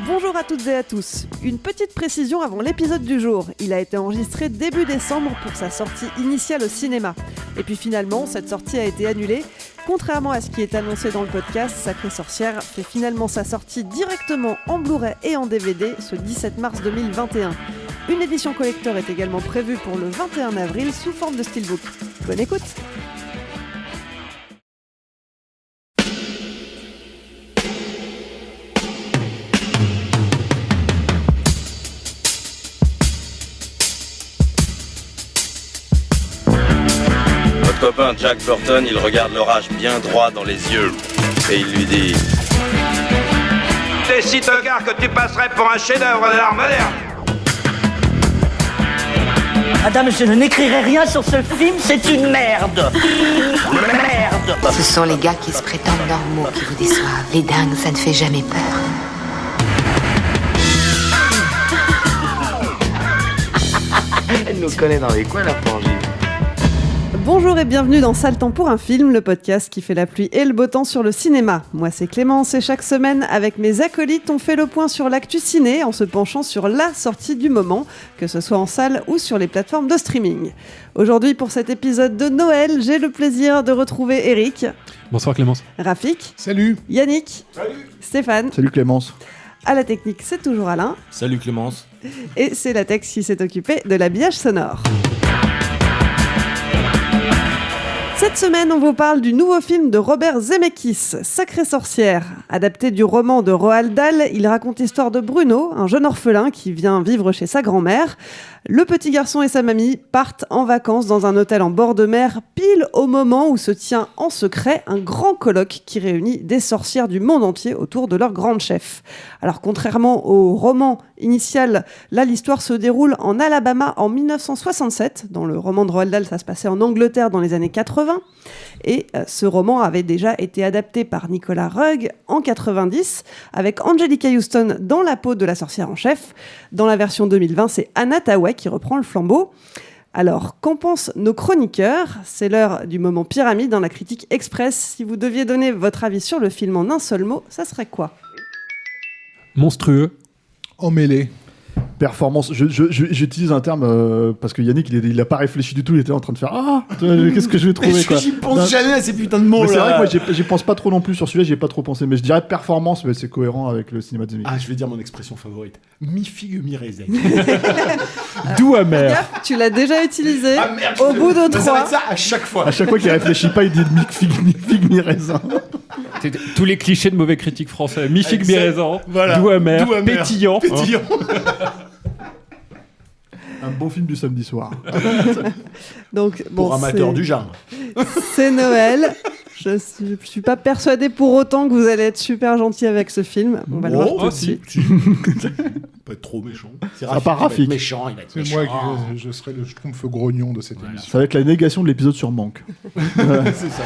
Bonjour à toutes et à tous. Une petite précision avant l'épisode du jour. Il a été enregistré début décembre pour sa sortie initiale au cinéma. Et puis finalement, cette sortie a été annulée. Contrairement à ce qui est annoncé dans le podcast, Sacrée Sorcière fait finalement sa sortie directement en Blu-ray et en DVD ce 17 mars 2021. Une édition collector est également prévue pour le 21 avril sous forme de steelbook. Bonne écoute! Votre copain Jack Burton, il regarde l'orage bien droit dans les yeux et il lui dit: T'es si tocard que tu passerais pour un chef-d'œuvre de l'art moderne. Madame, je n'écrirai rien sur ce film, c'est une merde. Merde. Ce sont les gars qui se prétendent normaux qui vous déçoivent. Les dingues, ça ne fait jamais peur. Elle nous connaît dans les coins, la frangine. Bonjour et bienvenue dans Sale temps pour un film, le podcast qui fait la pluie et le beau temps sur le cinéma. Moi c'est Clémence et chaque semaine, avec mes acolytes, on fait le point sur l'actu ciné en se penchant sur la sortie du moment, que ce soit en salle ou sur les plateformes de streaming. Aujourd'hui, pour cet épisode de Noël, j'ai le plaisir de retrouver Eric. Bonsoir Clémence. Rafik. Salut. Yannick. Salut. Stéphane. Salut Clémence. À la technique, c'est toujours Alain. Salut Clémence. Et c'est la Tex qui s'est occupée de l'habillage sonore. Cette semaine, on vous parle du nouveau film de Robert Zemeckis, Sacrée Sorcière. Adapté du roman de Roald Dahl, il raconte l'histoire de Bruno, un jeune orphelin qui vient vivre chez sa grand-mère. Le petit garçon et sa mamie partent en vacances dans un hôtel en bord de mer, pile au moment où se tient en secret un grand colloque qui réunit des sorcières du monde entier autour de leur grande chef. Alors contrairement au roman initial, là l'histoire se déroule en Alabama en 1967. Dans le roman de Roald Dahl, ça se passait en Angleterre dans les années 80. Et ce roman avait déjà été adapté par Nicolas Roeg en 90, avec Anjelica Huston dans la peau de la sorcière en chef. Dans la version 2020, c'est Anna Thaouet qui reprend le flambeau. Alors, qu'en pensent nos chroniqueurs ? C'est l'heure du moment pyramide dans la critique express. Si vous deviez donner votre avis sur le film en un seul mot, ça serait quoi ? Monstrueux. Emmêlé. Performance. J'utilise un terme parce que Yannick, il a pas réfléchi du tout. Il était en train de faire qu'est-ce que je vais trouver quoi. J'y pense jamais à ces putains de mots. Mais c'est là. vrai que moi, j'y pense pas trop non plus sur celui-là. J'y ai pas trop pensé. Mais je dirais performance, mais c'est cohérent avec le cinéma de Zemeckis. Ah, je vais dire mon expression favorite. Mi-figue, mi-raisin. Doux amer. Gaffe, tu l'as déjà utilisé. Ah merde, Au bout de ça va trois. être ça à chaque fois. À chaque fois qu'il réfléchit pas, il dit mi-figue, mi-raisin. Tous les clichés de mauvais critiques français. Mi-figue, Exact. mi-raisin. Voilà. Doux amer. Doux amer. Pétillant. Pétillant. Un bon film du samedi soir. Donc, Pour amateurs du genre. C'est Noël. Je suis pas persuadée pour autant que vous allez être super gentil avec ce film. On va le voir tout de suite. Pas être trop méchant. C'est À part Rafik. méchant, il va être C'est méchant. moi qui je serai le schtroumpf grognon de cette émission. Ça va être la négation de l'épisode sur Manque. C'est ça.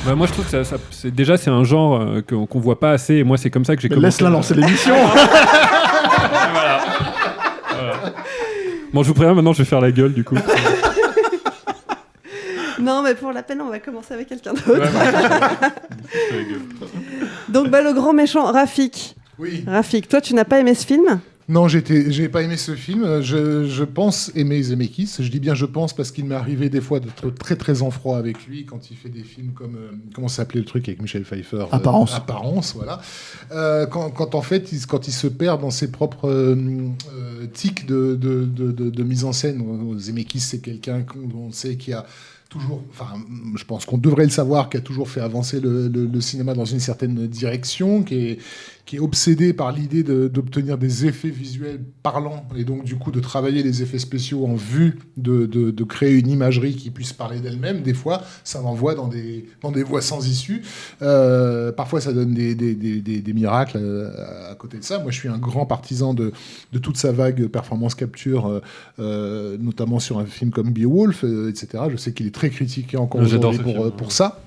Bah, moi je trouve que c'est un genre qu'on voit pas assez et moi c'est comme ça que j'ai commencé. Laisse-la lancer l'émission. Voilà. Bon, je vous préviens, maintenant je vais faire la gueule du coup. Non, mais pour la peine, on va commencer avec quelqu'un d'autre. Donc, le grand méchant, Rafik. Oui. Rafik, toi, tu n'as pas aimé ce film ? Non, j'ai pas aimé ce film. Je pense aimer Zemeckis. Je dis bien je pense parce qu'il m'est arrivé des fois d'être très très en froid avec lui quand il fait des films comme comment s'appelait le truc avec Michel Pfeiffer. Apparence, voilà. Quand en fait quand il se perd dans ses propres tics de mise en scène. Zemeckis, c'est quelqu'un qu'on sait qui a toujours, enfin, je pense qu'on devrait le savoir, qui a toujours fait avancer le cinéma dans une certaine direction, qui est obsédé par l'idée d'obtenir des effets visuels parlants et donc du coup de travailler les effets spéciaux en vue de créer une imagerie qui puisse parler d'elle-même. Des fois, ça envoie dans des voies sans issue. Parfois, ça donne des miracles à côté de ça. Moi, je suis un grand partisan de toute sa vague performance capture, notamment sur un film comme Beowulf, etc. Je sais qu'il est très critiqué encore aujourd'hui pour ça.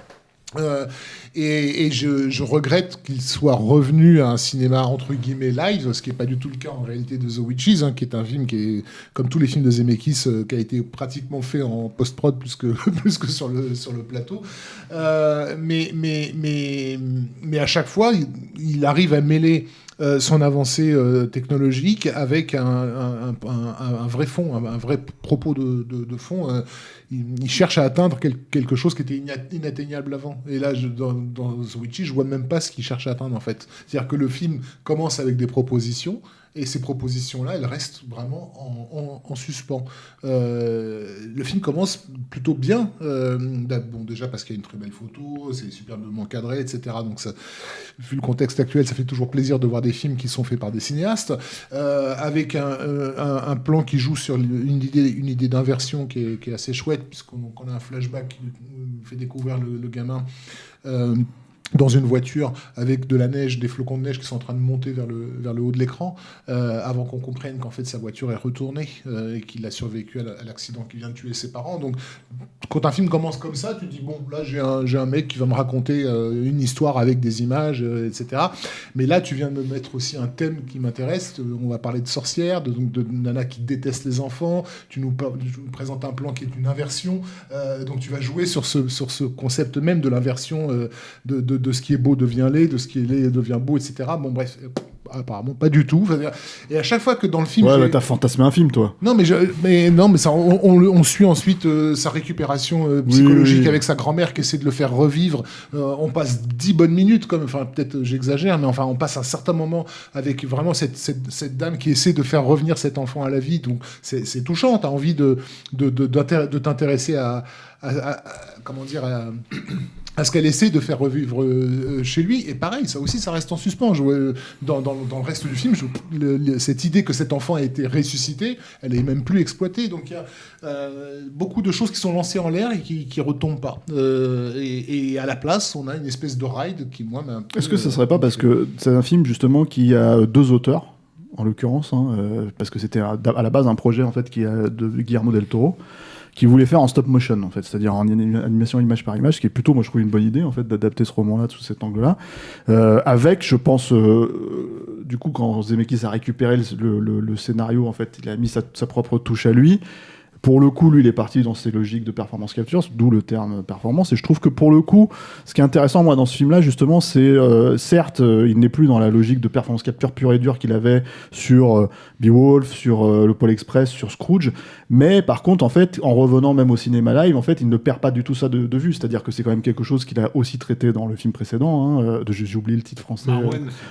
Et je regrette qu'il soit revenu à un cinéma entre guillemets live, ce qui n'est pas du tout le cas en réalité de The Witches, qui est un film qui est, comme tous les films de Zemeckis, qui a été pratiquement fait en post-prod plus que sur le plateau. Mais à chaque fois, il arrive à mêler son avancée technologique avec un vrai fond, un vrai propos de fond. Il cherche à atteindre quelque chose qui était inatteignable avant. Et là, dans The Witches, je vois même pas ce qu'il cherche à atteindre en fait. C'est-à-dire que le film commence avec des propositions. Et ces propositions-là, elles restent vraiment en suspens. Le film commence plutôt bien. Bon, déjà parce qu'il y a une très belle photo, c'est superbement cadré, etc. Donc, ça, vu le contexte actuel, ça fait toujours plaisir de voir des films qui sont faits par des cinéastes. Avec un plan qui joue sur une idée d'inversion qui est assez chouette, puisqu'on a un flashback qui fait découvrir le gamin dans une voiture avec de la neige, des flocons de neige qui sont en train de monter vers le haut de l'écran, avant qu'on comprenne qu'en fait sa voiture est retournée et qu'il a survécu à l'accident qui vient de tuer ses parents. Donc quand un film commence comme ça, tu te dis bon, là j'ai un mec qui va me raconter une histoire avec des images, etc. Mais là tu viens de me mettre aussi un thème qui m'intéresse. On va parler de sorcières, de nana qui déteste les enfants. Tu nous présentes un plan qui est une inversion. Donc tu vas jouer sur ce concept même de l'inversion de ce qui est beau devient laid, de ce qui est laid devient beau, etc. Bon, bref, apparemment pas du tout. Et à chaque fois que dans le film... Ouais, bah, t'as fantasmé un film, toi. Non, mais ça, on suit ensuite sa récupération psychologique oui. Avec sa grand-mère qui essaie de le faire revivre. On passe 10 bonnes minutes, enfin, peut-être j'exagère, mais enfin, on passe un certain moment avec vraiment cette dame qui essaie de faire revenir cet enfant à la vie. Donc, c'est touchant. T'as envie de t'intéresser à comment dire... à ce qu'elle essaie de faire revivre chez lui. Et pareil, ça aussi, ça reste en suspens. Dans le reste du film, cette idée que cet enfant a été ressuscité, elle est même plus exploitée. Donc il y a beaucoup de choses qui sont lancées en l'air et qui retombent pas. Et à la place, on a une espèce de ride qui, moi, m'a un peu... Est-ce que ça serait pas parce que c'est un film, justement, qui a 2 auteurs, en l'occurrence, parce que c'était à la base un projet, en fait, de Guillermo del Toro, qui voulait faire en stop motion, en fait, c'est-à-dire en animation image par image, ce qui est plutôt, moi je trouve une bonne idée, en fait, d'adapter ce roman-là sous cet angle-là, avec, je pense, du coup, quand Zemeckis a récupéré le scénario, en fait, il a mis sa propre touche à lui. Pour le coup, lui, il est parti dans ses logiques de performance capture, d'où le terme performance. Et je trouve que pour le coup, ce qui est intéressant, moi, dans ce film-là, justement, c'est certes, il n'est plus dans la logique de performance capture pure et dure qu'il avait sur Beowulf, sur le Pôle Express, sur Scrooge. Mais par contre, en fait, en revenant même au cinéma live, en fait, il ne perd pas du tout ça de vue. C'est-à-dire que c'est quand même quelque chose qu'il a aussi traité dans le film précédent. J'ai oublié le titre français.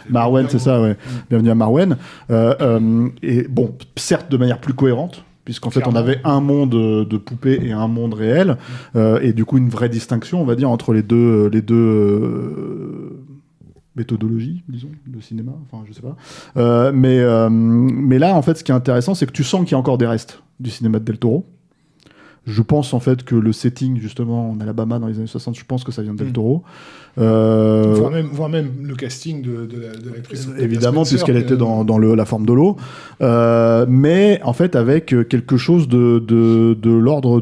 Marwen, c'est ça, ouais. Bienvenue à Marwen. Et bon, certes, de manière plus cohérente, puisqu'en fait on avait un monde de poupées et un monde réel, et du coup une vraie distinction, on va dire, entre les deux méthodologies, disons, de cinéma, enfin je sais pas. Mais là, en fait, ce qui est intéressant, c'est que tu sens qu'il y a encore des restes du cinéma de Del Toro. Je pense en fait que le setting, justement, en Alabama dans les années 60, je pense que ça vient de Del Toro. Voire même le casting de l'actrice. Évidemment, puisqu'elle était dans la forme de l'eau. Mais en fait, avec quelque chose de l'ordre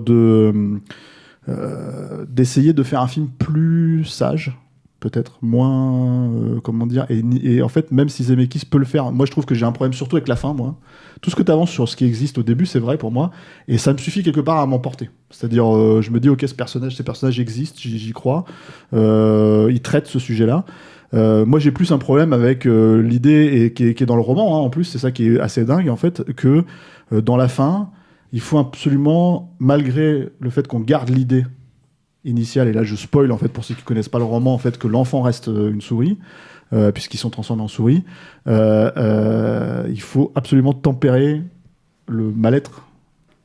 d'essayer de faire un film plus sage, peut-être moins, comment dire, et en fait, même si Zemeckis peut le faire, moi je trouve que j'ai un problème surtout avec la fin, moi. Tout ce que tu avances sur ce qui existe au début, c'est vrai pour moi, et ça me suffit quelque part à m'emporter. C'est-à-dire, je me dis, ok, ces personnages existent, j'y crois, ils traitent ce sujet-là. Moi, j'ai plus un problème avec l'idée qui est dans le roman, hein, en plus, c'est ça qui est assez dingue, en fait, que dans la fin, il faut absolument, malgré le fait qu'on garde l'idée initiale, et là je spoil en fait pour ceux qui connaissent pas le roman, en fait, que l'enfant reste une souris, puisqu'ils sont transformés en souris, il faut absolument tempérer le mal-être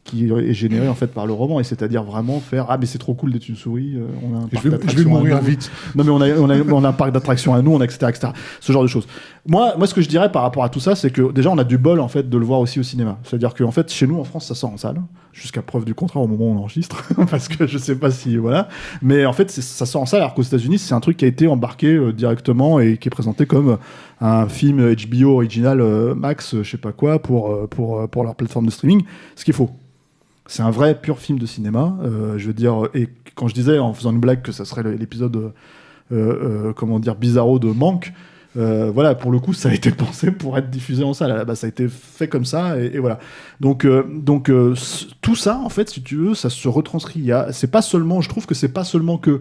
qui est généré en fait par le roman, et c'est-à-dire vraiment faire mais c'est trop cool d'être une souris, on a un parc d'attractions, je vais mourir vite. Non mais on a un parc d'attractions à nous, on a etc., ce genre de choses. Moi ce que je dirais par rapport à tout ça, c'est que déjà on a du bol en fait de le voir aussi au cinéma. C'est-à-dire que en fait chez nous en France ça sort en salle, jusqu'à preuve du contraire au moment où on enregistre, parce que je sais pas si voilà, mais en fait ça sort en salle, alors qu'aux États-Unis c'est un truc qui a été embarqué directement et qui est présenté comme un film HBO original Max, je sais pas quoi, pour leur plateforme de streaming, ce qu'il faut. C'est un vrai pur film de cinéma. Je veux dire, et quand je disais en faisant une blague que ça serait l'épisode, comment dire, bizarro de Manque, voilà, pour le coup, ça a été pensé pour être diffusé en salle. Bah, ça a été fait comme ça, et voilà. Donc, tout ça, en fait, si tu veux, ça se retranscrit. C'est pas seulement, je trouve que c'est pas seulement que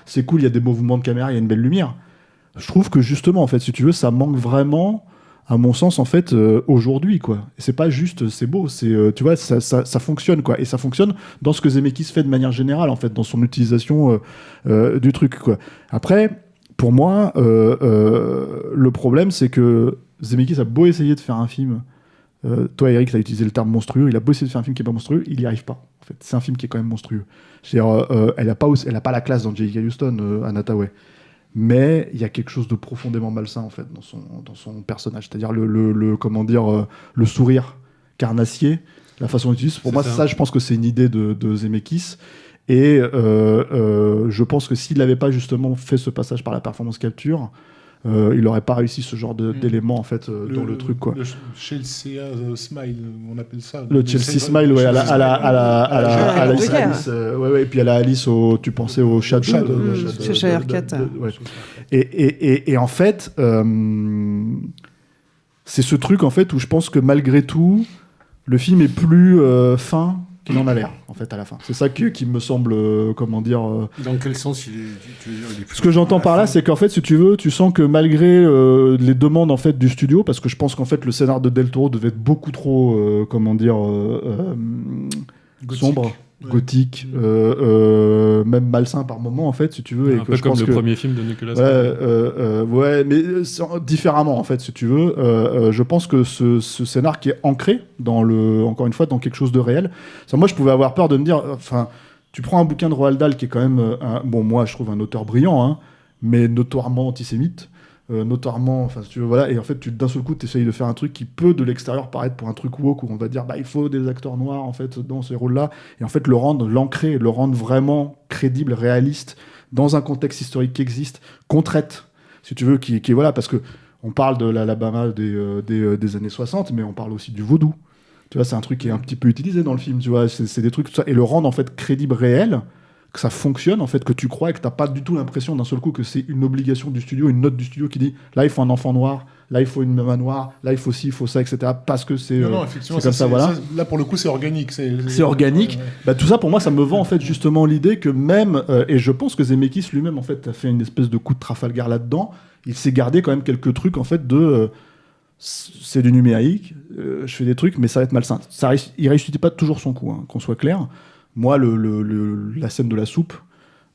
c'est cool, il y a des mouvements de caméra, il y a une belle lumière. Je trouve que justement, en fait, si tu veux, ça manque vraiment, à mon sens, en fait, aujourd'hui, quoi. Et c'est pas juste, c'est beau, tu vois, ça fonctionne, quoi. Et ça fonctionne dans ce que Zemeckis fait de manière générale, en fait, dans son utilisation du truc, quoi. Après, pour moi, le problème, c'est que Zemeckis a beau essayer de faire un film. Toi, Eric, tu as utilisé le terme monstrueux. Il a beau essayer de faire un film qui n'est pas monstrueux, il n'y arrive pas. En fait, c'est un film qui est quand même monstrueux. Elle n'a pas la classe dans J.K. Houston, Anna Hathaway. Mais il y a quelque chose de profondément malsain, en fait, dans son personnage. C'est-à-dire le sourire carnassier, la façon dont il utilise. Pour moi, ça, je pense que c'est une idée de Zemeckis. Et je pense que s'il n'avait pas justement fait ce passage par la performance capture, il n'aurait pas réussi ce genre d'éléments, en fait, dans le truc, quoi. Le Chelsea Smile, on appelle ça. Le Chelsea Smile, ouais, à la Alice, ouais, et puis à la Alice, tu pensais au chat de Cheshire Cat. Ouais. Et en fait, c'est ce truc, en fait, où je pense que malgré tout, le film est plus fin qu'il en a l'air, en fait, à la fin. C'est ça qui me semble, comment dire... Dans quel sens il est Ce que j'entends par là, c'est qu'en fait, si tu veux, tu sens que malgré les demandes, en fait, du studio, parce que je pense qu'en fait, le scénar de Del Toro devait être beaucoup trop, comment dire... sombre, gothique, même malsain par moment, en fait, si tu veux. Un peu comme le premier film de Nicolas Cage. Ouais, mais différemment, en fait, si tu veux. Je pense que ce scénar qui est ancré, encore une fois, dans quelque chose de réel. Moi, je pouvais avoir peur de me dire... tu prends un bouquin de Roald Dahl qui est quand même... moi, je trouve un auteur brillant, hein, mais notoirement antisémite. Notoirement, si tu veux, voilà, et en fait, d'un seul coup, tu essayes de faire un truc qui peut de l'extérieur paraître pour un truc woke où on va dire, il faut des acteurs noirs en fait dans ces rôles-là, et en fait l'ancrer, le rendre vraiment crédible, réaliste dans un contexte historique qui existe, qu'on traite, si tu veux, qui voilà, parce que on parle de l'Alabama des années 60, mais on parle aussi du vaudou. Tu vois, c'est un truc qui est un petit peu utilisé dans le film, tu vois, c'est des trucs tout ça, et le rendre en fait crédible, réel. Que ça fonctionne, en fait, que tu crois et que tu n'as pas du tout l'impression d'un seul coup que c'est une obligation du studio, une note du studio qui dit là il faut un enfant noir, là il faut une maman noire, là il faut ci, il faut ça, etc. Parce que c'est comme ça, voilà. Là pour le coup c'est organique. C'est organique. Tout ça pour moi ça me vend en fait justement l'idée que même, et je pense que Zemeckis lui-même en fait a fait une espèce de coup de Trafalgar là-dedans, il s'est gardé quand même quelques trucs en fait de... c'est du numérique, je fais des trucs mais ça va être malsain. Il réussit pas toujours son coup, hein, qu'on soit clair. Moi, la scène de la soupe,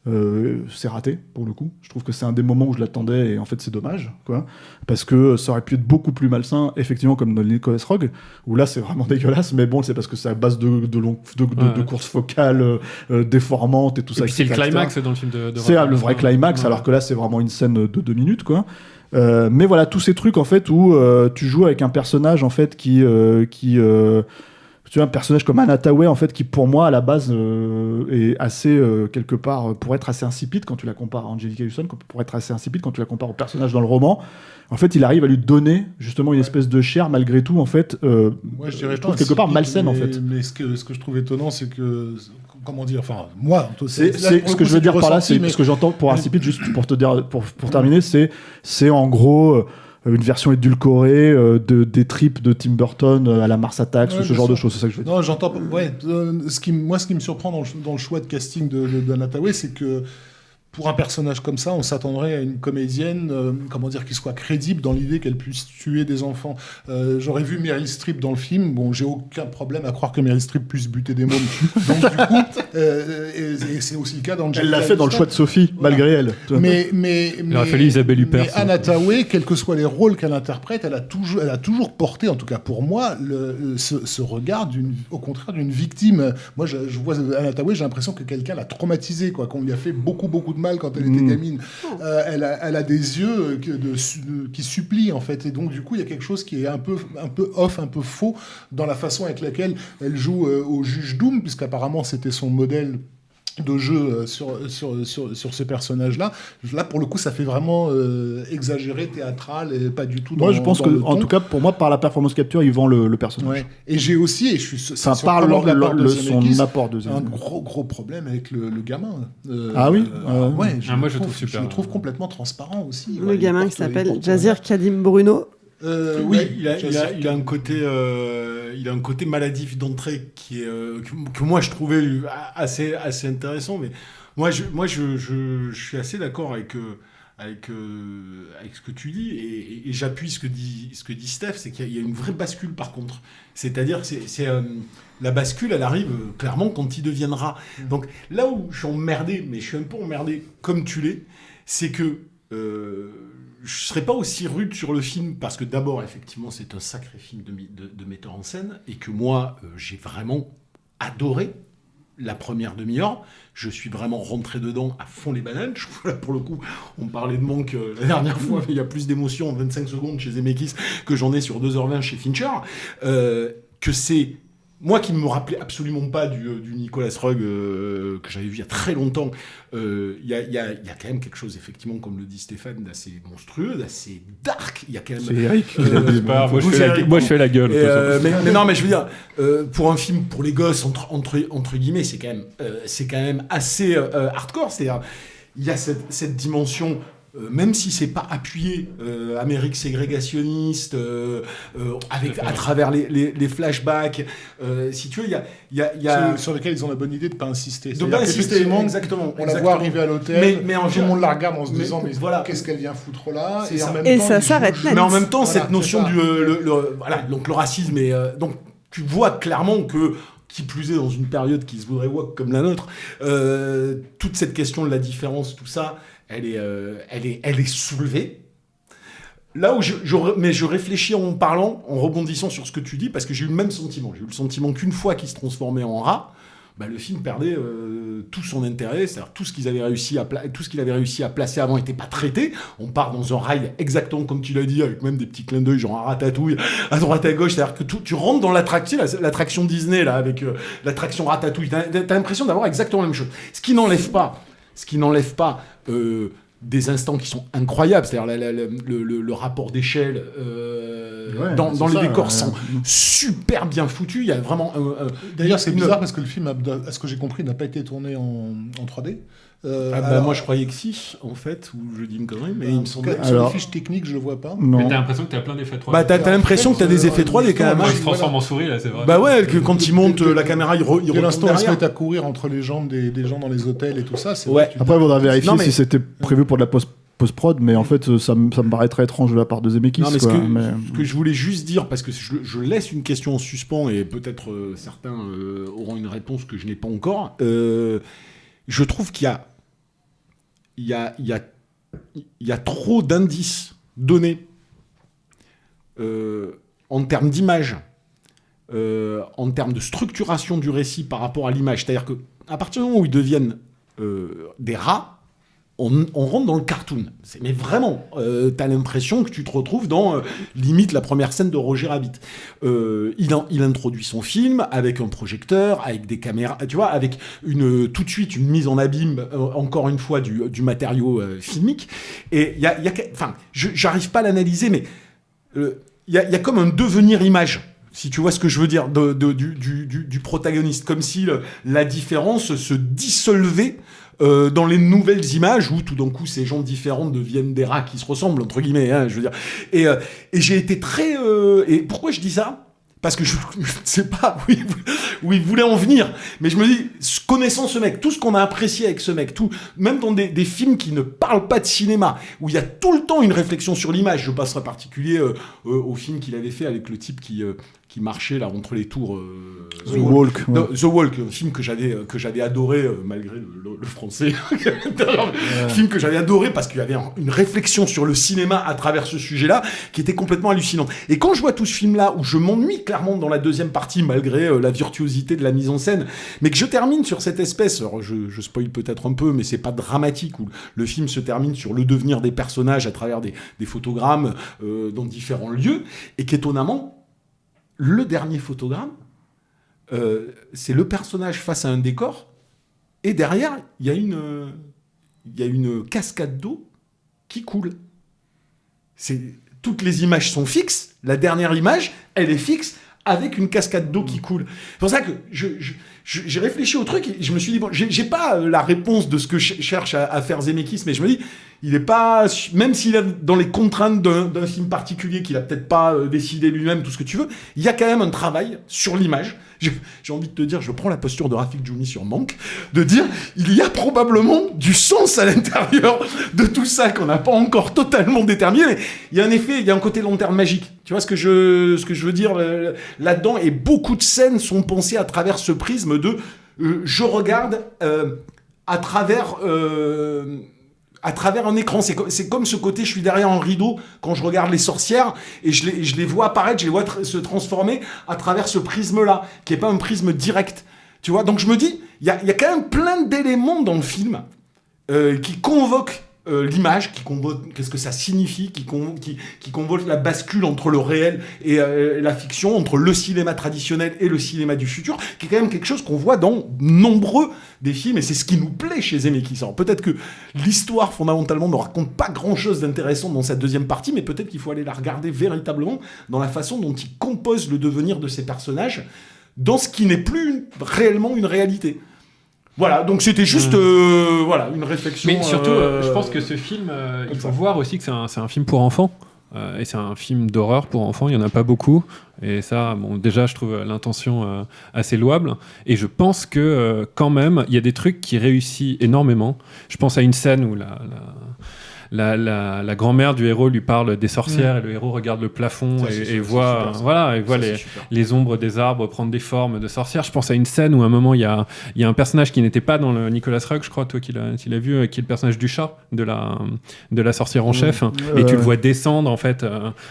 c'est raté, pour le coup. Je trouve que c'est un des moments où je l'attendais, et en fait, c'est dommage, quoi. Parce que ça aurait pu être beaucoup plus malsain, effectivement, comme dans Nicolas Roeg, où là, c'est vraiment dégueulasse, mais bon, c'est parce que c'est à base de courses focales déformantes et tout ça. Et puis c'est le climax dans le film de c'est le vrai climax, alors que là, c'est vraiment une scène de 2 minutes, quoi. Mais voilà, tous ces trucs, en fait, où tu joues avec un personnage, en fait, qui tu vois, un personnage comme Anna Hathaway, en fait, qui pour moi à la base est assez quelque part pour être assez insipide quand tu la compares à Angelica Houston, pour être assez insipide quand tu la compares au personnage dans le roman. En fait, il arrive à lui donner justement une espèce de chair malgré tout, en fait. Moi, je dirais trouve quelque part malsaine, en fait. Mais ce que je trouve étonnant, c'est que comment dire, enfin moi, c'est ce que je veux dire par là, c'est ce que j'entends pour insipide, juste pour te dire, pour terminer, c'est en gros. Une version édulcorée des tripes de Tim Burton à la Mars Attacks, ou ce genre de choses, c'est ça que je veux dire. Non, j'entends. Ouais, ce qui me surprend dans le choix de casting d'Anna Hathaway, c'est que pour un personnage comme ça, on s'attendrait à une comédienne, qui soit crédible dans l'idée qu'elle puisse tuer des enfants. J'aurais vu Meryl Streep dans le film. Bon, j'ai aucun problème à croire que Meryl Streep puisse buter des mômes. Donc du coup, et c'est aussi le cas dans. Elle l'a fait dans le choix de Sophie, voilà. Malgré elle. Il aurait fallu Isabelle Huppert. Mais Anna Hathaway, quels que soient les rôles qu'elle interprète, elle a toujours porté, en tout cas pour moi, ce regard au contraire d'une victime. Moi, je vois Anna Hathaway, j'ai l'impression que quelqu'un l'a traumatisée, qu'on lui a fait beaucoup de mal quand elle était gamine. Elle a des yeux qui supplient, en fait, et donc du coup il y a quelque chose qui est un peu off, un peu faux dans la façon avec laquelle elle joue au juge Doom, puisqu'apparemment c'était son modèle de jeu sur ce personnage-là. Là, pour le coup, ça fait vraiment exagéré, théâtral, et pas du tout dans Moi, je pense dans que, le en ton. tout cas, pour moi, par la performance capture, il vend le personnage. Ouais. Et j'ai aussi, et je suis Enfin, par surprenant de la part de son Zemeckis, apport de un Zemeckis. gros problème avec le gamin. Ah oui Ouais, moi, je trouve super. Je le trouve complètement transparent aussi. Le Ouais, gamin il qui porte- il s'appelle porte- Jazir Kadim Bruno. Oui, il a Jazir un côté, il a un côté maladif d'entrée qui est que moi je trouvais assez intéressant. Mais moi je suis assez d'accord avec ce que tu dis et j'appuie ce que dit Steph, c'est qu'il y a une vraie bascule par contre. C'est-à-dire c'est la bascule, elle arrive clairement quand il deviendra. Donc là où je suis emmerdé, mais je suis un peu emmerdé comme tu l'es, c'est que je serais pas aussi rude sur le film parce que d'abord effectivement c'est un sacré film de metteur en scène et que moi j'ai vraiment adoré la première demi-heure. Je suis vraiment rentré dedans à fond les bananes. Là, pour le coup, on parlait de manque la dernière fois, mais il y a plus d'émotion en 25 secondes chez Zemeckis que j'en ai sur 2h20 chez Fincher. Que c'est... Moi qui ne me rappelais absolument pas du Nicolas Roeg que j'avais vu il y a très longtemps, il y a quand même quelque chose, effectivement, comme le dit Stéphane, d'assez monstrueux, d'assez dark. Il y a quand même... C'est Eric. Moi, je fais la gueule. Mais non, mais je veux dire, pour un film pour les gosses, entre guillemets, c'est quand même assez hardcore. C'est-à-dire, il y a cette dimension... même si c'est pas appuyé, Amérique ségrégationniste, à travers les flashbacks, si tu veux, il y a sur lequel ils ont la bonne idée de pas insister. de pas insister, exactement. On la voit arriver à l'hôtel, mais tout le monde la regarde en se disant mais voilà. qu'est-ce qu'elle vient foutre là, C'est et ça. en même Et temps, ça ils s'arrête jouent- net. Mais en même temps, Voilà, cette notion c'est ça. voilà, donc le racisme et donc tu vois clairement que qui plus est dans une période qui se voudrait woke comme la nôtre, toute cette question de la différence, tout ça, elle est soulevée. Là où je réfléchis en parlant, en rebondissant sur ce que tu dis, parce que j'ai eu le même sentiment. J'ai eu le sentiment qu'une fois qu'il se transformait en rat, le film perdait tout son intérêt, c'est-à-dire tout ce qu'il avait réussi à placer avant n'était pas traité. On part dans un rail exactement comme tu l'as dit, avec même des petits clins d'œil genre un Ratatouille à droite à gauche, c'est-à-dire que tu rentres dans l'attraction Disney là, avec l'attraction Ratatouille, t'as l'impression d'avoir exactement la même chose. Ce qui n'enlève pas des instants qui sont incroyables, c'est-à-dire le rapport d'échelle dans les décors sont super bien foutus. Il y a vraiment D'ailleurs, c'est bizarre parce que le film, à ce que j'ai compris, n'a pas été tourné en 3D. Moi je croyais que si, en fait, ou je dis une connerie, mais il me semblait. Sur les fiches techniques, je le vois pas. Mais Non. t'as l'impression que t'as plein d'effets 3D. Bah t'as l'impression que t'as des effets 3D quand même. Quand hein. il se transforme en souris, là, c'est vrai. Bah ouais, que quand il monte la caméra, il Dès retourne l'instant où ils se derrière. mettent à courir entre les jambes des gens dans les hôtels et tout ça, c'est Ouais. vrai que tu- Après, il faudra vérifier Non, mais- si c'était prévu pour de la post-prod, mais en fait, ça me paraît très étrange de la part de Zemeckis. Non, mais quoi, ce que je voulais juste dire, parce que je laisse une question en suspens et peut-être certains auront une réponse que je n'ai pas encore. Je trouve qu'il y a trop d'indices donnés en termes d'image, en termes de structuration du récit par rapport à l'image. C'est-à-dire qu'à partir du moment où ils deviennent des rats, on rentre dans le cartoon. Mais vraiment, t'as l'impression que tu te retrouves dans, limite, la première scène de Roger Rabbit. Il introduit son film avec un projecteur, avec des caméras, tu vois, avec tout de suite une mise en abîme, encore une fois, du matériau filmique. Et j'arrive pas à l'analyser, mais il y a comme un devenir image. Si tu vois ce que je veux dire, du protagoniste, comme si la différence se dissolvait dans les nouvelles images où tout d'un coup ces gens différents deviennent des rats qui se ressemblent entre guillemets, hein, je veux dire. Et j'ai été très et pourquoi je dis ça? Parce que je ne sais pas où il voulait en venir, mais je me dis, connaissant ce mec, tout ce qu'on a apprécié avec ce mec, tout, même dans des films qui ne parlent pas de cinéma, où il y a tout le temps une réflexion sur l'image, je passerai en particulier au film qu'il avait fait avec le type qui marchait là entre les tours. The Walk. Non, The Walk, un film que j'avais adoré malgré le français. Film que j'avais adoré parce qu'il y avait une réflexion sur le cinéma à travers ce sujet-là qui était complètement hallucinante. Et quand je vois tout ce film-là où je m'ennuie clairement dans la deuxième partie malgré la virtuosité de la mise en scène, mais que je termine sur cette espèce, alors je spoil peut-être un peu, mais c'est pas dramatique, où le film se termine sur le devenir des personnages à travers des photogrammes dans différents lieux, et qu'étonnamment, le dernier photogramme, c'est le personnage face à un décor, et derrière, il y a une cascade d'eau qui coule. Toutes les images sont fixes. La dernière image, elle est fixe avec une cascade d'eau qui coule. C'est pour ça que j'ai réfléchi au truc et je me suis dit, bon, j'ai pas la réponse de ce que cherche à faire Zemeckis, mais je me dis, il est pas, même s'il est dans les contraintes d'un film particulier qu'il a peut-être pas décidé lui-même, tout ce que tu veux, il y a quand même un travail sur l'image. J'ai envie de te dire, je prends la posture de Rafik Djoumi sur Manque, de dire, il y a probablement du sens à l'intérieur de tout ça qu'on n'a pas encore totalement déterminé, mais il y a un effet, il y a un côté long terme magique. Tu vois ce que je veux dire là-dedans, et beaucoup de scènes sont pensées à travers ce prisme de je regarde à travers un écran. C'est comme ce côté, je suis derrière un rideau quand je regarde les sorcières et je les vois apparaître, je les vois se transformer à travers ce prisme-là, qui n'est pas un prisme direct. Tu vois, donc je me dis, il y a quand même plein d'éléments dans le film qui convoquent l'image, qui convoque qu'est-ce que ça signifie, qui convoque la bascule entre le réel et la fiction, entre le cinéma traditionnel et le cinéma du futur, qui est quand même quelque chose qu'on voit dans nombreux des films, et c'est ce qui nous plaît chez Zemeckis. Alors peut-être que l'histoire fondamentalement ne raconte pas grand-chose d'intéressant dans cette deuxième partie, mais peut-être qu'il faut aller la regarder véritablement dans la façon dont il compose le devenir de ces personnages, dans ce qui n'est plus réellement une réalité. Voilà, donc c'était juste une réflexion. Mais surtout, je pense que ce film, il faut voir aussi que c'est un film pour enfants. Et c'est un film d'horreur pour enfants, il n'y en a pas beaucoup. Et ça, bon, déjà, je trouve l'intention assez louable. Et je pense que, quand même, il y a des trucs qui réussissent énormément. Je pense à une scène où la grand-mère du héros lui parle des sorcières et le héros regarde le plafond et voit les ombres des arbres prendre des formes de sorcières. Je pense à une scène où à un moment il y a un personnage qui n'était pas dans le Nicolas Roeg, je crois, toi qui l'as vu, qui est le personnage du chat de la sorcière en chef, et tu le vois descendre en fait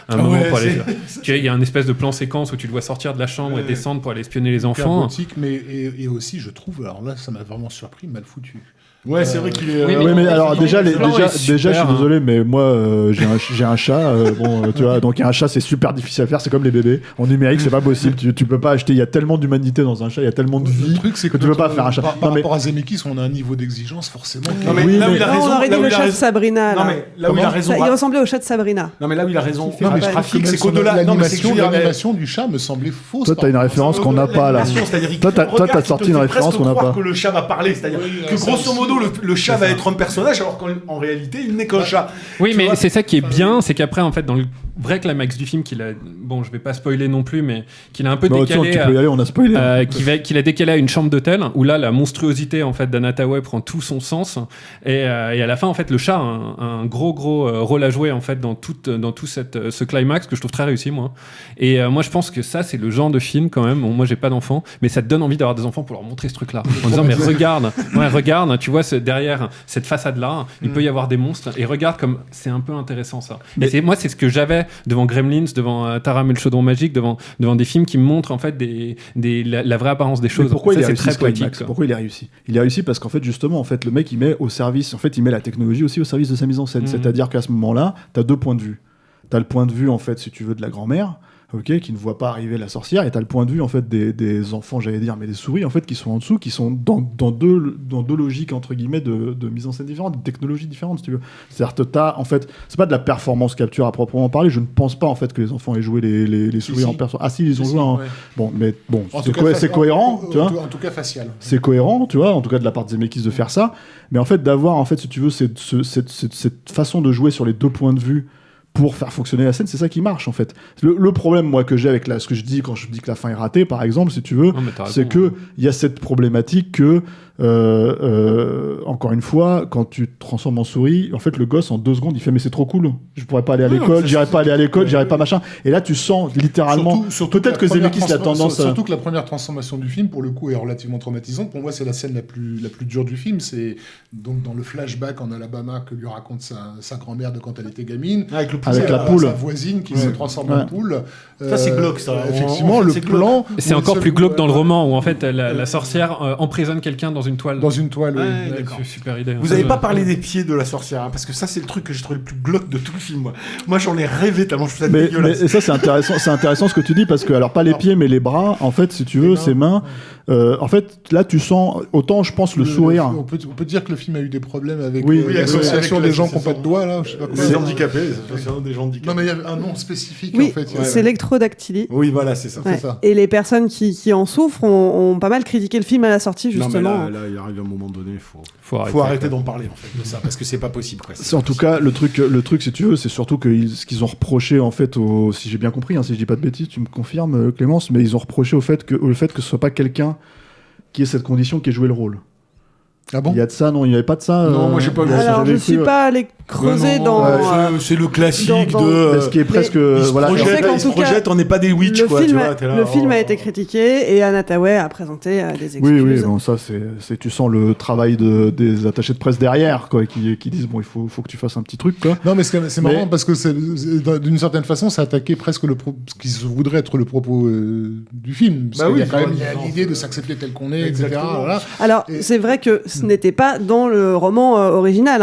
un moment pour aller. Il y a une espèce de plan séquence où tu le vois sortir de la chambre et descendre pour aller espionner les enfants. Gothique, mais et aussi je trouve, alors là ça m'a vraiment surpris, mal foutu. Ouais, c'est vrai qu'il est. Oui, mais alors déjà, je suis désolé, mais moi, j'ai un chat. Bon, tu vois, donc un chat, c'est super difficile à faire. C'est comme les bébés. En numérique, c'est pas possible. Tu peux pas acheter. Il y a tellement d'humanité dans un chat. Il y a tellement de vie. Le truc, c'est que tu peux pas faire un chat. Par rapport à Zemeckis, on a un niveau d'exigence forcément. Non, mais là où il a raison. On aurait dit le chat de Sabrina. Non, mais là où il a raison. Il ressemblait au chat de Sabrina. Non, mais là où il a raison. Trafic, c'est qu'au-delà. L'animation du chat me semblait fausse. Toi, t'as une référence qu'on n'a pas là. Toi, t'as sorti une référence qu'on n'a pas. Que le chat va parler, c'est-à-dire que grosso modo, le chat va être un personnage alors qu'en réalité il n'est qu'un chat. Oui, mais c'est ça qui est bien, c'est qu'après en fait dans le vrai climax du film qu'il a, bon je vais pas spoiler non plus, mais qu'il a un peu décalé, tu peux y aller, on a spoilé. qu'il a décalé à une chambre d'hôtel où là la monstruosité en fait d'Anna Thaoué prend tout son sens et à la fin en fait le chat a un gros rôle à jouer en fait dans tout ce climax que je trouve très réussi moi. Et moi je pense que ça c'est le genre de film quand même. Bon, moi j'ai pas d'enfants, mais ça te donne envie d'avoir des enfants pour leur montrer ce truc là en disant mais regarde, tu vois derrière cette façade là, il peut y avoir des monstres et regarde comme c'est un peu intéressant ça. Et moi c'est ce que j'avais devant Gremlins, devant Taram et le chaudron magique, devant des films qui me montrent en fait la vraie apparence des choses. Mais pourquoi ça, il est c'est très poétique. Pourquoi il a réussi? Il a réussi parce qu'en fait justement en fait le mec il met au service, en fait il met la technologie aussi au service de sa mise en scène. C'est-à-dire qu'à ce moment-là, t'as deux points de vue. T'as le point de vue en fait si tu veux de la grand-mère. Qui ne voit pas arriver la sorcière, et t'as le point de vue en fait des enfants, j'allais dire, mais des souris en fait qui sont en dessous, qui sont dans deux logiques entre guillemets de mise en scène différentes, de technologies différentes, si tu veux. C'est-à-dire que t'as en fait, c'est pas de la performance capture à proprement parler. Je ne pense pas en fait que les enfants aient joué les souris en personne. Ah si, ils ont joué. Bon, mais bon, c'est cohérent, tu vois. En tout cas, facial. C'est cohérent, tu vois, en tout cas de la part de Zemeckis de faire ça. Mais en fait, d'avoir en fait, si tu veux, cette façon de jouer sur les deux points de vue pour faire fonctionner la scène, c'est ça qui marche en fait. Le problème moi que j'ai avec ce que je dis quand je dis que la fin est ratée par exemple, si tu veux, c'est que il y a cette problématique que encore une fois, quand tu te transformes en souris, en fait le gosse en 2 secondes il fait mais c'est trop cool, je pourrais pas aller à l'école, j'irai pas aller à l'école, j'irai pas machin, et là tu sens littéralement surtout peut-être que Zemeckis a tendance surtout que la première transformation du film pour le coup est relativement traumatisante. Pour moi c'est la scène la plus dure du film. C'est donc dans le flashback en Alabama que lui raconte sa grand-mère de quand elle était gamine avec la poule, sa voisine qui se transforme en poule. Ça c'est glauque ça. Effectivement le plan c'est encore plus glauque dans le roman où en fait la sorcière emprisonne quelqu'un dans une toile. Dans une toile, oui. Super idée. Vous avez pas parlé des pieds de la sorcière, hein, parce que ça c'est le truc que j'ai trouvé le plus glauque de tout le film. Moi j'en ai rêvé tellement je trouve ça dégueulasse. Mais ça c'est intéressant ce que tu dis, parce que alors pas les pieds mais les bras, en fait si tu veux, ses mains. En fait, là, tu sens autant, je pense, le sourire. On peut dire que le film a eu des problèmes avec oui, l'association des gens qui n'ont pas de doigts, là. Je sais pas quoi. Les handicapés, l'association des gens handicapés. Non, mais il y a un nom spécifique, oui, en fait. C'est l'électrodactylie. Oui, voilà, c'est ça. Ouais. Et les personnes qui en souffrent ont pas mal critiqué le film à la sortie, justement. Non, mais là, il arrive un moment donné, il faut arrêter d'en parler, en fait, de ça, parce que c'est pas possible. Quoi. En tout cas, le truc, si tu veux, c'est surtout ce qu'ils ont reproché, en fait, si j'ai bien compris, hein, si je dis pas de bêtises, tu me confirmes, Clémence, mais ils ont reproché au fait que ce soit pas quelqu'un qui ait cette condition qui ait joué le rôle. Ah bon ? Il y a de ça, non, il n'y avait pas de ça. Non, moi j'ai pas vu. Alors je suis pas allé creuser dans. C'est le classique de. Ce qui est presque. Voilà, il se projette, on n'est pas des witch, quoi. Le film a été critiqué et Anna Thaoué a présenté des excuses. Oui, bon, ça, tu sens le travail des attachés de presse derrière, quoi, qui disent bon, il faut que tu fasses un petit truc, quoi. Non, mais c'est marrant parce que d'une certaine façon, ça attaquait presque ce qui se voudrait être le propos du film. Parce qu'il y a quand même l'idée de s'accepter tel qu'on est, etc. Alors, c'est vrai que ce n'était pas dans le roman original.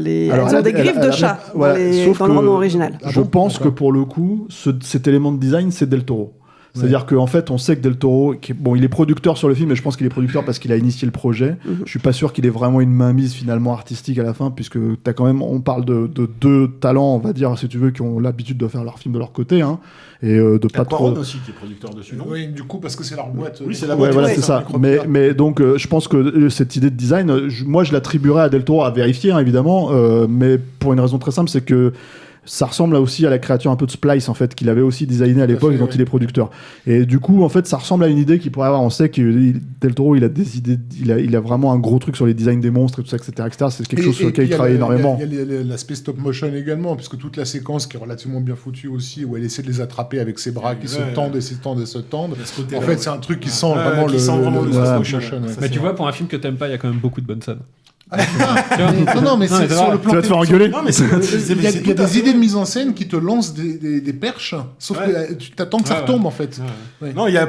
Elles ont des griffes de chat dans le roman original. Je pense que pour le coup, cet élément de design, c'est Del Toro. C'est-à-dire qu'en fait, on sait que Del Toro, il est producteur sur le film, et je pense qu'il est producteur parce qu'il a initié le projet. Je suis pas sûr qu'il ait vraiment une mainmise finalement artistique à la fin, puisque t'as quand même, on parle de deux talents, on va dire, si tu veux, qui ont l'habitude de faire leur film de leur côté, hein, et de pas trop. Aussi qui est producteur dessus, non ? Oui, du coup, parce que c'est leur boîte. Oui, c'est la boîte. Voilà, c'est ça. Mais donc, je pense que cette idée de design, moi, je l'attribuerais à Del Toro, à vérifier, hein, évidemment, mais pour une raison très simple, c'est que ça ressemble là aussi à la créature un peu de Splice, en fait, qu'il avait aussi designé à l'époque, dont il est producteur. Et du coup, en fait, ça ressemble à une idée qu'il pourrait avoir. On sait que Del Toro, il a des idées, il a vraiment un gros truc sur les designs des monstres et tout ça, etc. C'est quelque chose sur lequel il travaille énormément. Il y a l'aspect stop motion également, puisque toute la séquence qui est relativement bien foutue aussi, où elle essaie de les attraper avec ses bras qui se tendent et se tendent et se tendent. En fait, c'est un truc qui sent vraiment le stop motion. Mais tu vois, pour un film que t'aimes pas, il y a quand même beaucoup de bonnes scènes. Non, mais c'est sur le plan. Tu vas te faire engueuler. Non, mais il y a des idées de mise en scène qui te lancent des perches, sauf que tu t'attends que ça retombe en fait. Non, il y a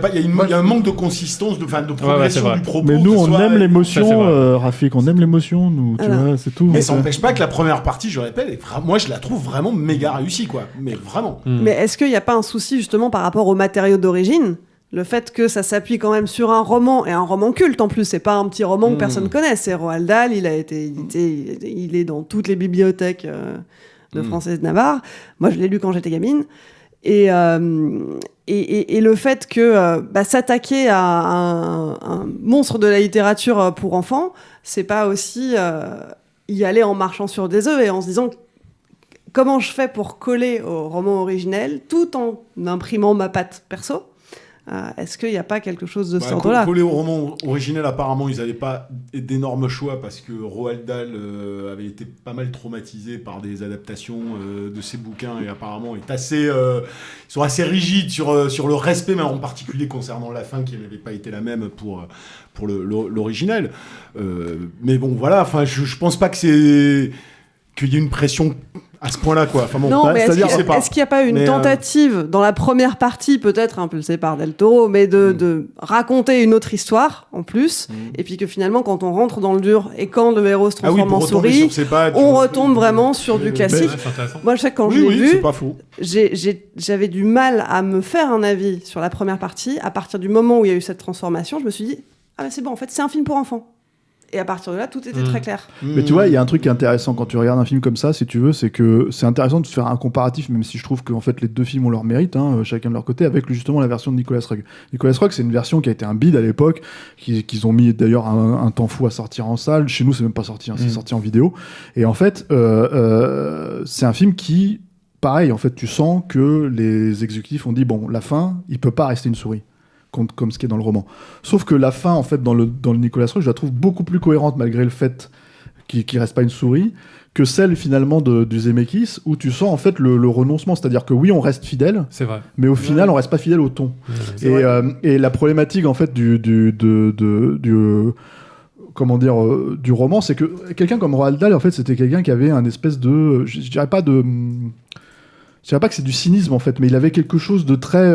un manque de consistance, de progression du propos. Mais nous, on aime l'émotion, Rafik, on aime l'émotion, nous, tu vois, c'est tout. Mais ça n'empêche pas que la première partie, je répète, moi je la trouve vraiment méga réussie, quoi. Mais vraiment. Mais est-ce qu'il n'y a pas un souci justement par rapport aux matériaux d'origine ? Le fait que ça s'appuie quand même sur un roman, et un roman culte en plus, c'est pas un petit roman que personne connaît, c'est Roald Dahl, il a été édité, il est dans toutes les bibliothèques de Français de Navarre. Moi, je l'ai lu quand j'étais gamine. Et le fait que s'attaquer à un monstre de la littérature pour enfants, c'est pas aussi y aller en marchant sur des œufs et en se disant comment je fais pour coller au roman originel tout en imprimant ma patte perso. Est-ce qu'il n'y a pas quelque chose de cet ordre-là ? Collé au roman originel, apparemment, ils n'avaient pas d'énormes choix parce que Roald Dahl avait été pas mal traumatisé par des adaptations de ses bouquins et apparemment ils sont assez rigides sur le respect, mais en particulier concernant la fin qui n'avait pas été la même pour l'original. Mais bon, voilà, je pense pas qu'il y ait une pression à ce point-là, quoi. Enfin, bon, non, mais est-ce qu'il n'y a pas une tentative dans la première partie, peut-être impulsée par Del Toro, mais de raconter une autre histoire en plus, et puis que finalement, quand on rentre dans le dur et quand le héros se transforme en souris, on retombe vraiment sur du classique. Moi, je sais que quand je l'ai vu, j'avais du mal à me faire un avis sur la première partie. À partir du moment où il y a eu cette transformation, je me suis dit, ah, c'est bon, en fait, c'est un film pour enfants. Et à partir de là, tout était très clair. Mais tu vois, il y a un truc qui est intéressant quand tu regardes un film comme ça, si tu veux, c'est que c'est intéressant de faire un comparatif, même si je trouve que en fait, les deux films ont leur mérite, hein, chacun de leur côté, avec justement la version de Nicolas Roeg. Nicolas Roeg, c'est une version qui a été un bide à l'époque, qu'ils ont mis d'ailleurs un temps fou à sortir en salle. Chez nous, c'est même pas sorti, c'est sorti en vidéo. Et en fait, c'est un film qui, pareil, en fait, tu sens que les exécutifs ont dit, bon, la fin, il peut pas rester une souris. Comme ce qui est dans le roman. Sauf que la fin, en fait, dans le Nicolas Roeg, je la trouve beaucoup plus cohérente, malgré le fait qu'il reste pas une souris, que celle, finalement, du Zemeckis, où tu sens, en fait, le renoncement. C'est-à-dire que oui, on reste fidèle, c'est vrai. Mais au final, on reste pas fidèle au ton. Et la problématique, en fait, du roman, c'est que quelqu'un comme Roald Dahl, en fait, c'était quelqu'un qui avait un espèce de... Je dirais pas que c'est du cynisme en fait, mais il avait quelque chose de très,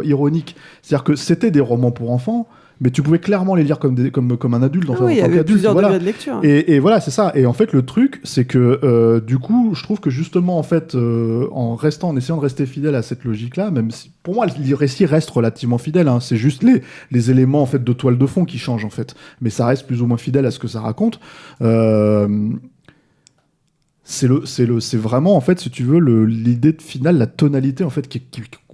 ironique. C'est-à-dire que c'était des romans pour enfants, mais tu pouvais clairement les lire comme un adulte. Enfin, oui, il y avait plusieurs degrés de lecture. Et voilà, c'est ça. Et en fait, le truc, c'est que du coup, je trouve que justement, en fait, en essayant de rester fidèle à cette logique-là, même si pour moi, le récit reste relativement fidèle, hein, c'est juste les éléments en fait de toile de fond qui changent en fait, mais ça reste plus ou moins fidèle à ce que ça raconte. C'est vraiment en fait, si tu veux, l'idée de finale, la tonalité en fait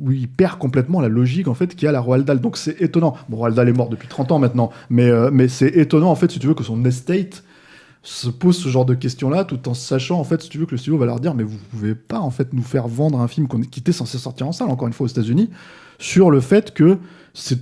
où il perd complètement la logique en fait qu'il y a la Roald Dahl. Donc c'est étonnant. Bon, Roald Dahl est mort depuis 30 ans maintenant, mais c'est étonnant en fait, si tu veux, que son estate se pose ce genre de questions-là, tout en sachant en fait, si tu veux, que le studio va leur dire mais vous pouvez pas en fait nous faire vendre un film qui était censé sortir en salle, encore une fois aux États-Unis, sur le fait que c'est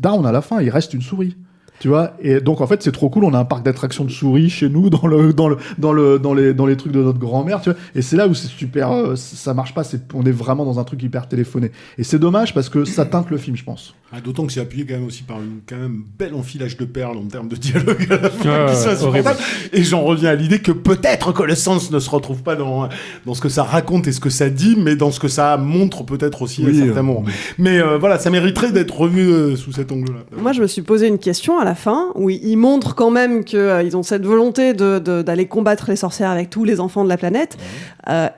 down à la fin, il reste une souris. Tu vois, et donc en fait c'est trop cool, on a un parc d'attractions de souris chez nous dans les trucs de notre grand-mère, tu vois, et c'est là où c'est super, ça marche pas, on est vraiment dans un truc hyper téléphoné, et c'est dommage parce que ça teinte le film, je pense. D'autant que c'est appuyé quand même aussi par quand même bel enfilage de perles en termes de dialogue à la fin, qui sont insupportables. Et j'en reviens à l'idée que peut-être que le sens ne se retrouve pas dans ce que ça raconte et ce que ça dit, mais dans ce que ça montre peut-être aussi à certains moments. Mais voilà, ça mériterait d'être revu sous cet angle-là. Moi, je me suis posé une question à la fin, où ils montrent quand même qu'ils ont cette volonté d'aller combattre les sorcières avec tous les enfants de la planète,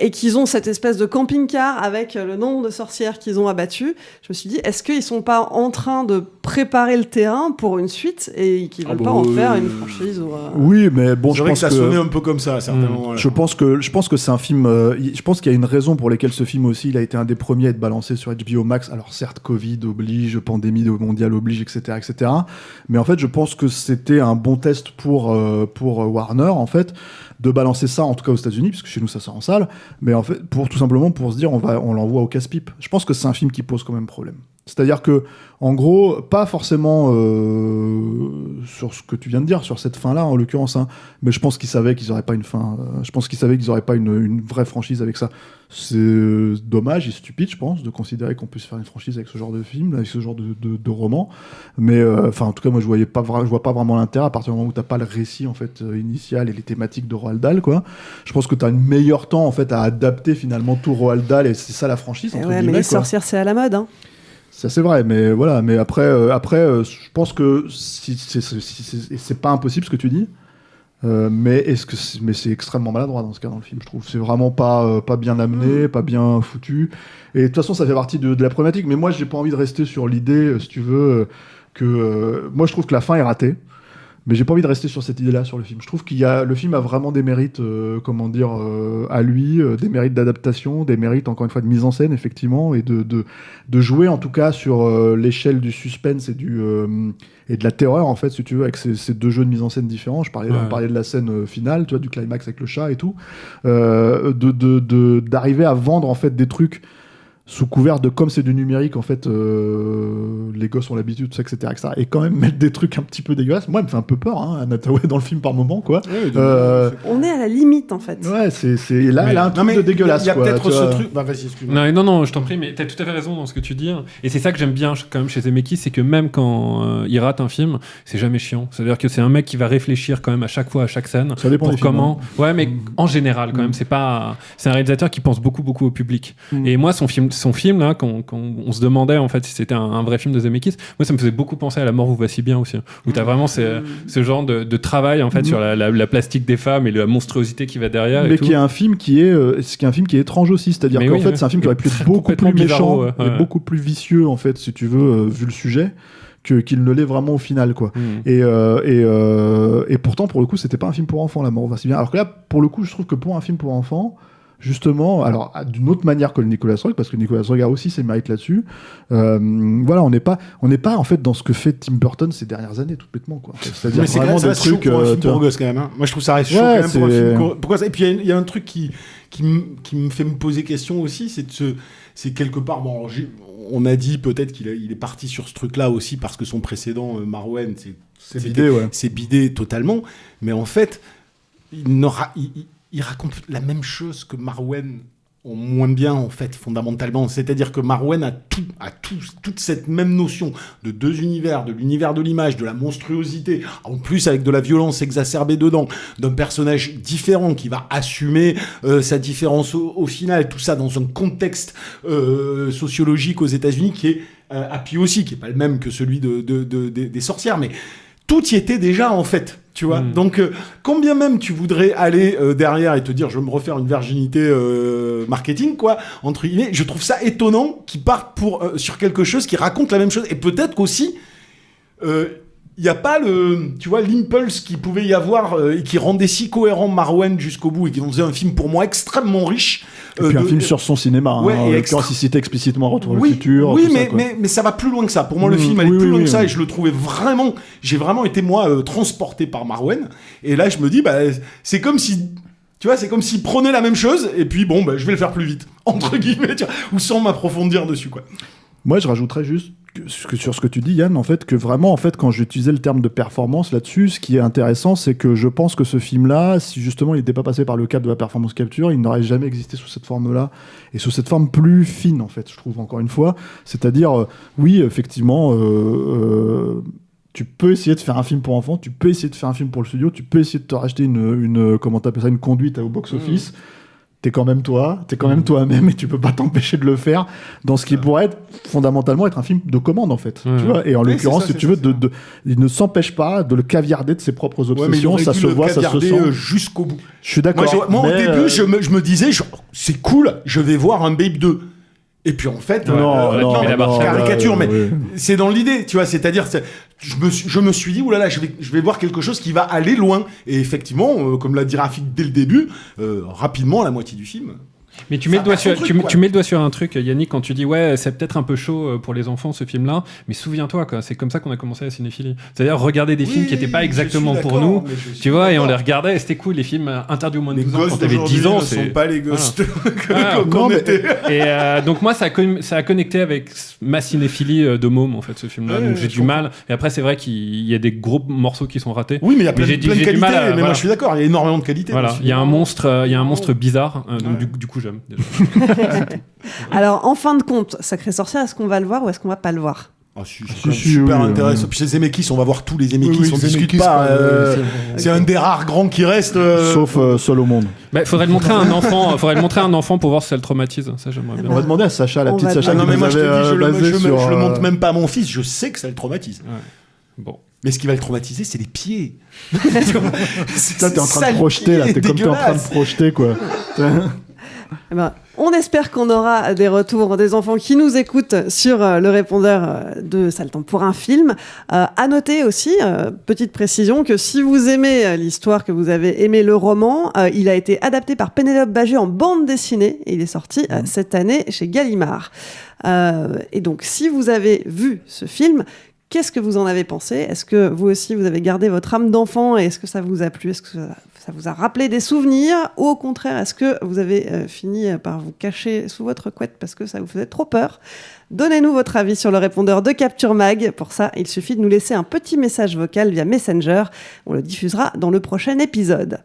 et qu'ils ont cette espèce de camping-car avec le nombre de sorcières qu'ils ont abattues. Je me suis dit, est-ce qu'ils sont pas en train de préparer le terrain pour une suite et qu'ils veulent pas en faire une franchise Oui, mais bon, je pense que ça sonnait un peu comme ça, certainement. Je pense que c'est un film. Je pense qu'il y a une raison pour laquelle ce film aussi, il a été un des premiers à être balancé sur HBO Max. Alors certes, Covid oblige, pandémie mondiale oblige, etc., etc. Mais en fait, je pense que c'était un bon test pour Warner, en fait, de balancer ça, en tout cas aux États-Unis, puisque chez nous ça sort en salle. Mais en fait, tout simplement pour se dire, on l'envoie au casse-pipe. Je pense que c'est un film qui pose quand même problème. C'est-à-dire que, en gros, pas forcément sur ce que tu viens de dire, sur cette fin-là, en l'occurrence, hein, mais je pense qu'ils savaient qu'ils n'auraient pas une fin. Je pense qu'ils savaient qu'ils n'auraient pas une vraie franchise avec ça. C'est dommage et stupide, je pense, de considérer qu'on puisse faire une franchise avec ce genre de film, avec ce genre de roman. Mais, en tout cas, moi, je vois pas vraiment l'intérêt à partir du moment où t'as pas le récit en fait initial et les thématiques de Roald Dahl, quoi. Je pense que t'as un meilleur temps en fait à adapter finalement tout Roald Dahl et c'est ça la franchise. Entre guillemets, mais les sorcières, c'est à la mode, hein. Ça c'est vrai, mais voilà. Mais après, je pense que c'est pas impossible ce que tu dis, mais c'est extrêmement maladroit dans ce cas dans le film. Je trouve c'est vraiment pas bien amené, pas bien foutu. Et de toute façon, ça fait partie de la problématique. Mais moi, j'ai pas envie de rester sur l'idée, si tu veux, que moi je trouve que la fin est ratée. Mais j'ai pas envie de rester sur cette idée-là sur le film. Je trouve le film a vraiment des mérites, à lui, des mérites d'adaptation, des mérites encore une fois de mise en scène effectivement, et de jouer en tout cas sur l'échelle du suspense et de la terreur en fait, si tu veux, avec ces deux jeux de mise en scène différents. On parlait de la scène finale, tu vois, du climax avec le chat et tout, d'arriver à vendre en fait des trucs sous couvert de comme c'est du numérique en fait, les gosses ont l'habitude, tout ça, etc., et quand même mettre des trucs un petit peu dégueulasses. Moi, elle me fait un peu peur, hein, Anna Thaoué dans le film par moment, quoi. On est à la limite en fait. Ouais, là, elle a un truc de dégueulasse. Il y a peut-être ce truc. Bah, vas-y, excuse-moi. Non, je t'en prie, mais t'as tout à fait raison dans ce que tu dis. Et c'est ça que j'aime bien quand même chez Zemeckis, c'est que même quand il rate un film, c'est jamais chiant. C'est-à-dire que c'est un mec qui va réfléchir quand même à chaque fois, à chaque scène. Ça dépend pour des films, comment. Hein. Ouais, mais en général quand même, c'est un réalisateur qui pense beaucoup au public. Et moi, son film là, quand on se demandait en fait si c'était un vrai film de Zemeckis, moi ça me faisait beaucoup penser à La mort vous va si bien aussi, où t'as vraiment ce genre de travail en fait sur la plastique des femmes et la monstruosité qui va derrière. Mais qui est un film qui est étrange aussi, c'est-à-dire qu'en fait c'est un film qui aurait pu être beaucoup plus méchant, et beaucoup plus vicieux en fait, si tu veux, vu le sujet, qu'il ne l'est vraiment au final, quoi. Et pourtant pour le coup c'était pas un film pour enfants, La mort va si bien. Alors que là pour le coup je trouve que pour un film pour enfants, justement, alors d'une autre manière que le Nicolas Roeg, parce que Nicolas Roeg a aussi ses mérites là-dessus. Voilà, on n'est pas en fait dans ce que fait Tim Burton ces dernières années, tout bêtement, quoi. C'est-à-dire vraiment des trucs pour un film pour gosses quand même. Hein. Moi, je trouve ça reste chaud quand même pour un film. Pourquoi ça ? Et puis il y a un truc qui me fait me poser question aussi, c'est quelque part. Bon, on a dit peut-être qu'il est parti sur ce truc-là aussi parce que son précédent Marwen, c'est bidé totalement. Mais en fait, il raconte la même chose que Marwen ont moins bien, en fait, fondamentalement. C'est-à-dire que Marwen a toute cette même notion de deux univers, de l'univers de l'image, de la monstruosité, en plus avec de la violence exacerbée dedans, d'un personnage différent qui va assumer sa différence au final, tout ça dans un contexte sociologique aux États-Unis qui est Happy aussi, qui est pas le même que celui des sorcières, mais tout y était déjà, en fait. Tu vois, donc quand bien même tu voudrais aller derrière et te dire je veux me refaire une virginité marketing, quoi, entre guillemets, je trouve ça étonnant qu'ils partent sur quelque chose qui raconte la même chose. Et peut-être qu'aussi il n'y a pas l'impulse qu'il pouvait y avoir et qui rendait si cohérent Marwen jusqu'au bout et qui en faisait un film pour moi extrêmement riche. Et puis un film sur son cinéma, quand il citait explicitement Retour au futur. Oui, tout mais ça va plus loin que ça. Pour moi, le film allait plus loin que ça et je le trouvais vraiment. J'ai vraiment été, moi, transporté par Marwen. Et là, je me dis, c'est comme si. Tu vois, c'est comme s'il prenait la même chose et puis, je vais le faire plus vite, entre guillemets, tu vois, ou sans m'approfondir dessus, quoi. Moi, je rajouterais juste sur ce que tu dis, Yann, en fait, que vraiment, en fait, quand j'utilisais le terme de performance là-dessus, ce qui est intéressant, c'est que je pense que ce film-là, si justement il n'était pas passé par le cadre de la performance capture, il n'aurait jamais existé sous cette forme-là, et sous cette forme plus fine, en fait, je trouve, encore une fois. C'est-à-dire, oui, effectivement, tu peux essayer de faire un film pour enfants, tu peux essayer de faire un film pour le studio, tu peux essayer de te racheter une comment t'appelles ça, une conduite au box-office. T'es quand même toi-même et tu peux pas t'empêcher de le faire dans ce qui pourrait fondamentalement être un film de commande, en fait. Tu vois, et en l'occurrence, si tu veux, il ne s'empêche pas de le caviarder de ses propres obsessions, ça se voit, ça se sent. Jusqu'au bout. Je suis d'accord. Moi, au début, je me disais, c'est cool, je vais voir un Babe 2. Et puis en fait, caricature, mais c'est dans l'idée, tu vois, c'est-à-dire, je me suis dit, oulala, je vais voir quelque chose qui va aller loin. Et effectivement, comme l'a dit Rafik dès le début, rapidement, à la moitié du film. Mais tu mets le doigt sur un truc, Yannick, quand tu dis ouais, c'est peut-être un peu chaud pour les enfants ce film-là, mais souviens-toi, quoi, c'est comme ça qu'on a commencé la cinéphilie. C'est-à-dire regarder des films qui n'étaient pas exactement pour nous, tu vois, et on les regardait, et c'était cool, les films interdits au moins de 12 ans quand t'avais 10 ans. Ne sont pas les gosses qu'on était. Et donc moi, ça a connecté avec ma cinéphilie de môme, en fait, ce film-là. Donc j'ai du mal. Et après, c'est vrai qu'il y a des gros morceaux qui sont ratés. Oui, mais il y a plein de qualités. Mais moi, je suis d'accord, il y a énormément de qualités. Voilà, il y a un monstre bizarre. Donc du coup, j'aime. Déjà. Alors, en fin de compte, Sacré Sorcière, est-ce qu'on va le voir ou est-ce qu'on va pas le voir? Super intéressant. Puis chez Zemeckis, on va voir tous les Zemeckis, on discute pas. C'est un des rares grands qui reste. Sauf Seul au monde. Faudrait le montrer à un enfant. Faudrait le montrer à un enfant pour voir si ça le traumatise. Ça, j'aimerais bien. On va demander à Sacha, la petite Sacha. Non, mais moi, je te dis, je le montre même pas à mon fils. Je sais que ça le traumatise. Ouais. Bon. Mais ce qui va le traumatiser, c'est les pieds. Ça, t'es en train de projeter, là. T'es comme t'es en train de projeter, quoi. On espère qu'on aura des retours des enfants qui nous écoutent sur le répondeur de Ça le temps pour un film. À noter aussi, petite précision, que si vous aimez l'histoire, que vous avez aimé le roman, il a été adapté par Pénélope Bagieux en bande dessinée et il est sorti cette année chez Gallimard. Et donc, si vous avez vu ce film, qu'est-ce que vous en avez pensé? Est-ce que vous aussi, vous avez gardé votre âme d'enfant et est-ce que ça vous a plu? Est-ce que ça vous a rappelé des souvenirs? Ou au contraire, est-ce que vous avez fini par vous cacher sous votre couette parce que ça vous faisait trop peur? Donnez-nous votre avis sur le répondeur de Capture Mag. Pour ça, il suffit de nous laisser un petit message vocal via Messenger. On le diffusera dans le prochain épisode.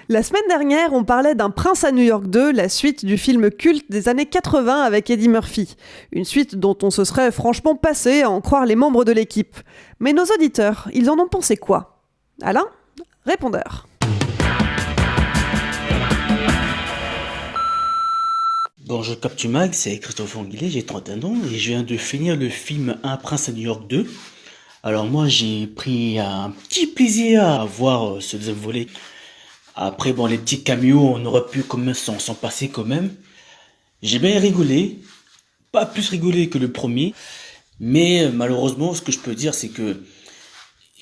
La semaine dernière, on parlait d'Un prince à New York 2, la suite du film culte des années 80 avec Eddie Murphy. Une suite dont on se serait franchement passé à en croire les membres de l'équipe. Mais nos auditeurs, ils en ont pensé quoi? Alain, répondeur. Bonjour Capture Mag, c'est Christophe Anguillet, j'ai 31 ans et je viens de finir le film Un prince à New York 2. Alors moi j'ai pris un petit plaisir à voir ce deuxième volet. Après bon, les petits cameos, on aurait pu quand même s'en passer quand même. J'ai bien rigolé, pas plus rigolé que le premier, mais malheureusement ce que je peux dire c'est que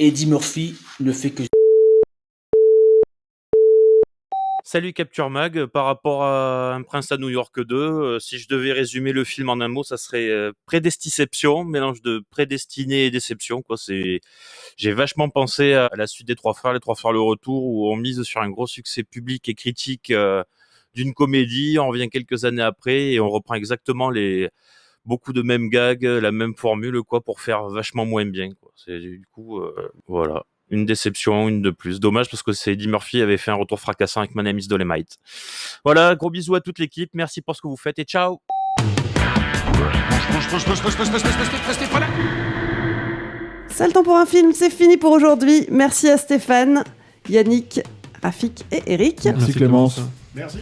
Eddie Murphy ne fait que... Salut Capture Mag, par rapport à Un prince à New York 2, si je devais résumer le film en un mot, ça serait prédestiception, mélange de prédestiné et déception, quoi. J'ai vachement pensé à la suite des Trois Frères, les Trois Frères le retour, où on mise sur un gros succès public et critique d'une comédie, on revient quelques années après et on reprend exactement beaucoup de mêmes gags, la même formule, quoi, pour faire vachement moins bien, quoi. Du coup, voilà. une déception, une de plus. Dommage parce que Eddie Murphy avait fait un retour fracassant avec My Name is Dolemite. Voilà, gros bisous à toute l'équipe. Merci pour ce que vous faites et ciao. C'est le temps pour un film, c'est fini pour aujourd'hui. Merci à Stéphane, Yannick, Rafik et Eric. Merci Clémence. Merci.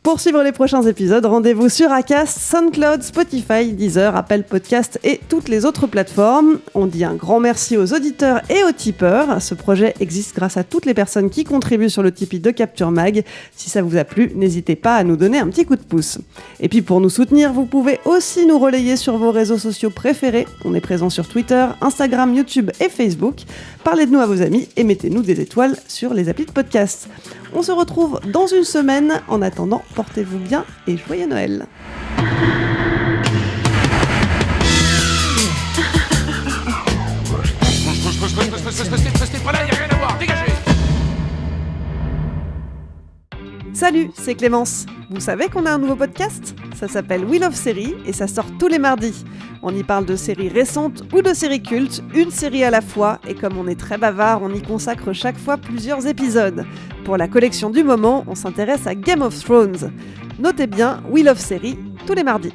Pour suivre les prochains épisodes, rendez-vous sur Acast, SoundCloud, Spotify, Deezer, Apple Podcast et toutes les autres plateformes. On dit un grand merci aux auditeurs et aux tipeurs. Ce projet existe grâce à toutes les personnes qui contribuent sur le Tipeee de Capture Mag. Si ça vous a plu, n'hésitez pas à nous donner un petit coup de pouce. Et puis pour nous soutenir, vous pouvez aussi nous relayer sur vos réseaux sociaux préférés. On est présent sur Twitter, Instagram, YouTube et Facebook. Parlez de nous à vos amis et mettez-nous des étoiles sur les applis de podcast. On se retrouve dans une semaine. En attendant, portez-vous bien et joyeux Noël. Salut, c'est Clémence. Vous savez qu'on a un nouveau podcast ? Ça s'appelle We Love Série et ça sort tous les mardis. On y parle de séries récentes ou de séries cultes, une série à la fois, et comme on est très bavard, on y consacre chaque fois plusieurs épisodes. Pour la collection du moment, on s'intéresse à Game of Thrones. Notez bien, We Love Série, tous les mardis.